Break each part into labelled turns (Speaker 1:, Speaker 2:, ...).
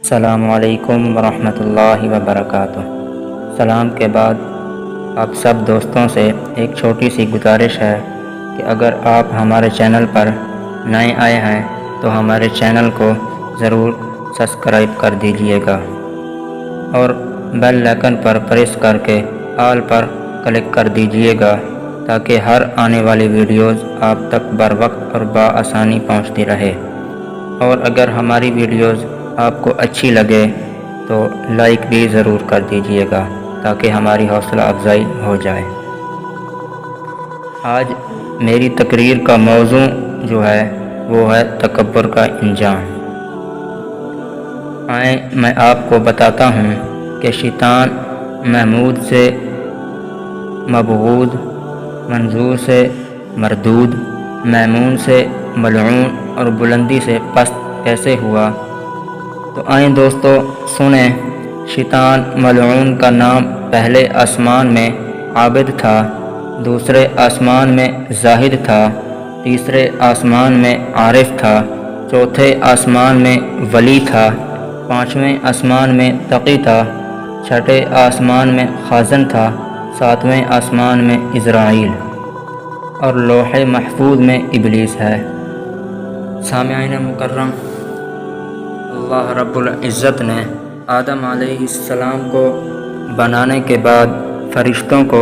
Speaker 1: السلام علیکم ورحمۃ اللہ وبرکاتہ۔ سلام کے بعد آپ سب دوستوں سے ایک چھوٹی سی گزارش ہے کہ اگر آپ ہمارے چینل پر نئے آئے ہیں تو ہمارے چینل کو ضرور سبسکرائب کر دیجئے گا اور بیل آئکن پر پریس کر کے آل پر کلک کر دیجئے گا تاکہ ہر آنے والی ویڈیوز آپ تک بروقت اور بآسانی پہنچتی رہے۔ اور اگر ہماری ویڈیوز آپ کو اچھی لگے تو لائک بھی ضرور کر دیجئے گا تاکہ ہماری حوصلہ افزائی ہو جائے۔ آج میری تقریر کا موضوع جو ہے وہ ہے تکبر کا انجام۔ آئیں میں آپ کو بتاتا ہوں کہ شیطان محمود سے مبغوض، منظور سے مردود، میمون سے ملعون اور بلندی سے پست کیسے ہوا۔ تو آئیں دوستو سنیں۔ شیطان ملعون کا نام پہلے آسمان میں عابد تھا، دوسرے آسمان میں زاہد تھا، تیسرے آسمان میں عارف تھا، چوتھے آسمان میں ولی تھا، پانچویں آسمان میں تقی تھا، چھٹے آسمان میں خازن تھا، ساتویں آسمان میں عزرائیل اور لوح محفوظ میں ابلیس ہے۔ سامعین مکرم، اللہ رب العزت نے آدم علیہ السلام کو بنانے کے بعد فرشتوں کو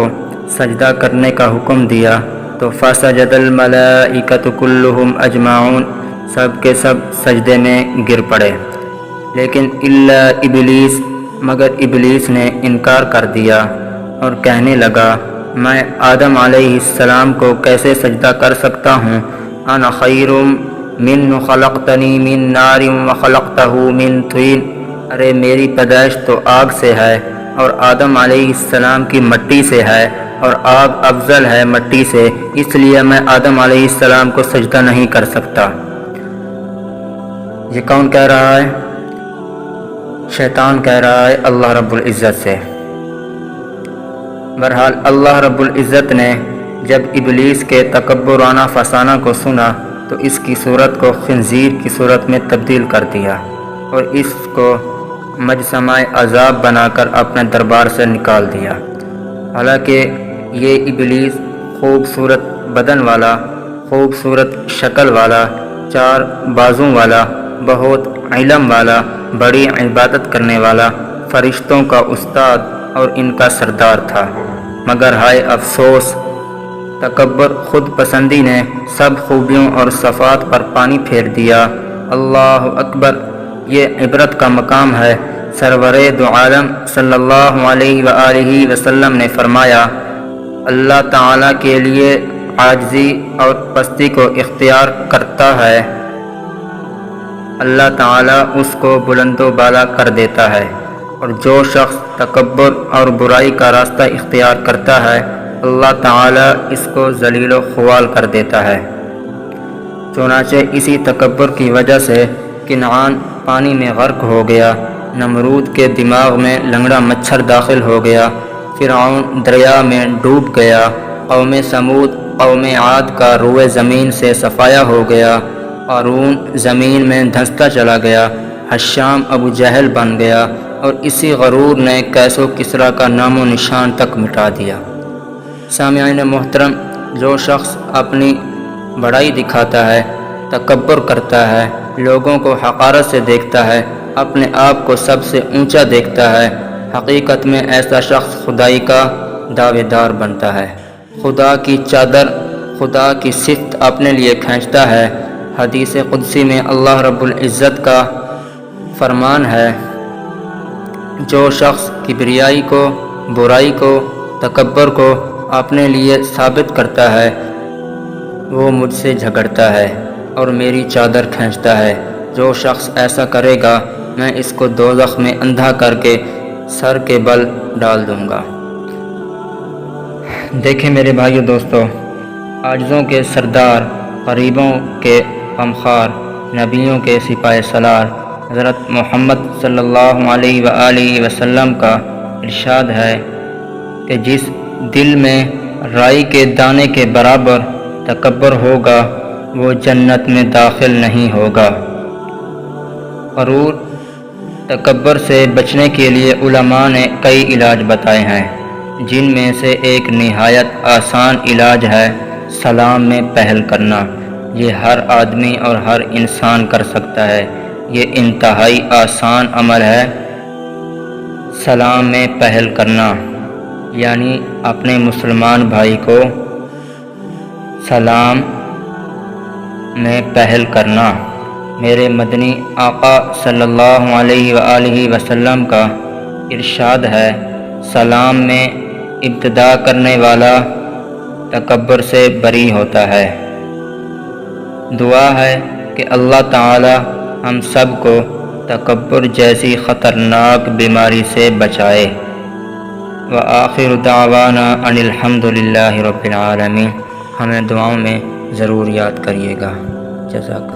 Speaker 1: سجدہ کرنے کا حکم دیا تو فسجد الملائکۃ کلہم اجمعون، سب کے سب سجدے میں گر پڑے، لیکن الا ابلیس، مگر ابلیس نے انکار کر دیا اور کہنے لگا میں آدم علیہ السلام کو کیسے سجدہ کر سکتا ہوں، انا خیر منہ خلقتنی من نار وخلقتہ من طین، ارے میری پیدائش تو آگ سے ہے اور آدم علیہ السلام کی مٹی سے ہے اور آگ افضل ہے مٹی سے، اس لیے میں آدم علیہ السلام کو سجدہ نہیں کر سکتا۔ یہ کون کہہ رہا ہے؟ شیطان کہہ رہا ہے اللہ رب العزت سے۔ بہرحال اللہ رب العزت نے جب ابلیس کے تکبرانہ فسانہ کو سنا تو اس کی صورت کو خنزیر کی صورت میں تبدیل کر دیا اور اس کو مجسمہ عذاب بنا کر اپنے دربار سے نکال دیا۔ حالانکہ یہ ابلیس خوبصورت بدن والا، خوبصورت شکل والا، چار بازوں والا، بہت علم والا، بڑی عبادت کرنے والا، فرشتوں کا استاد اور ان کا سردار تھا، مگر ہائے افسوس، تکبر، خود پسندی نے سب خوبیوں اور صفات پر پانی پھیر دیا۔ اللہ اکبر، یہ عبرت کا مقام ہے۔ سرور دو عالم صلی اللہ علیہ وآلہ وسلم نے فرمایا اللہ تعالیٰ کے لیے عاجزی اور پستی کو اختیار کرتا ہے، اللہ تعالیٰ اس کو بلند و بالا کر دیتا ہے، اور جو شخص تکبر اور برائی کا راستہ اختیار کرتا ہے اللہ تعالیٰ اس کو ذلیل و خوار کر دیتا ہے۔ چنانچہ اسی تکبر کی وجہ سے کنعان پانی میں غرق ہو گیا، نمرود کے دماغ میں لنگڑا مچھر داخل ہو گیا، فرعون دریا میں ڈوب گیا، قوم سمود، قوم عاد کا روئے زمین سے صفایا ہو گیا، قارون زمین میں دھنستا چلا گیا، حشام ابو جہل بن گیا، اور اسی غرور نے کیس و کسریٰ کا نام و نشان تک مٹا دیا۔ سامعین محترم، جو شخص اپنی بڑائی دکھاتا ہے، تکبر کرتا ہے، لوگوں کو حقارت سے دیکھتا ہے، اپنے آپ کو سب سے اونچا دیکھتا ہے، حقیقت میں ایسا شخص خدائی کا دعوے دار بنتا ہے، خدا کی چادر، خدا کی صفت اپنے لیے کھینچتا ہے۔ حدیث قدسی میں اللہ رب العزت کا فرمان ہے جو شخص کبریائی کو، برائی کو، تکبر کو اپنے لیے ثابت کرتا ہے وہ مجھ سے جھگڑتا ہے اور میری چادر کھینچتا ہے، جو شخص ایسا کرے گا میں اس کو دوزخ میں اندھا کر کے سر کے بل ڈال دوں گا۔ دیکھیں میرے بھائیو دوستو، عاجزوں کے سردار، غریبوں کے غمخوار، نبیوں کے سپاہ سالار حضرت محمد صلی اللہ علیہ وآلہ وسلم کا ارشاد ہے کہ جس دل میں رائی کے دانے کے برابر تکبر ہوگا وہ جنت میں داخل نہیں ہوگا۔ غرور تکبر سے بچنے کے لیے علماء نے کئی علاج بتائے ہیں، جن میں سے ایک نہایت آسان علاج ہے سلام میں پہل کرنا۔ یہ ہر آدمی اور ہر انسان کر سکتا ہے۔ یہ انتہائی آسان عمل ہے۔ سلام میں پہل کرنا یعنی اپنے مسلمان بھائی کو سلام میں پہل کرنا۔ میرے مدنی آقا صلی اللہ علیہ وآلہ وسلم کا ارشاد ہے، سلام میں ابتدا کرنے والا تکبر سے بری ہوتا ہے۔ دعا ہے کہ اللہ تعالی ہم سب کو تکبر جیسی خطرناک بیماری سے بچائے۔ وآخر دعوانا ان الحمد للہ رب العالمین۔ ہمیں دعاؤں میں ضرور یاد کریے گا۔ جزاک اللہ۔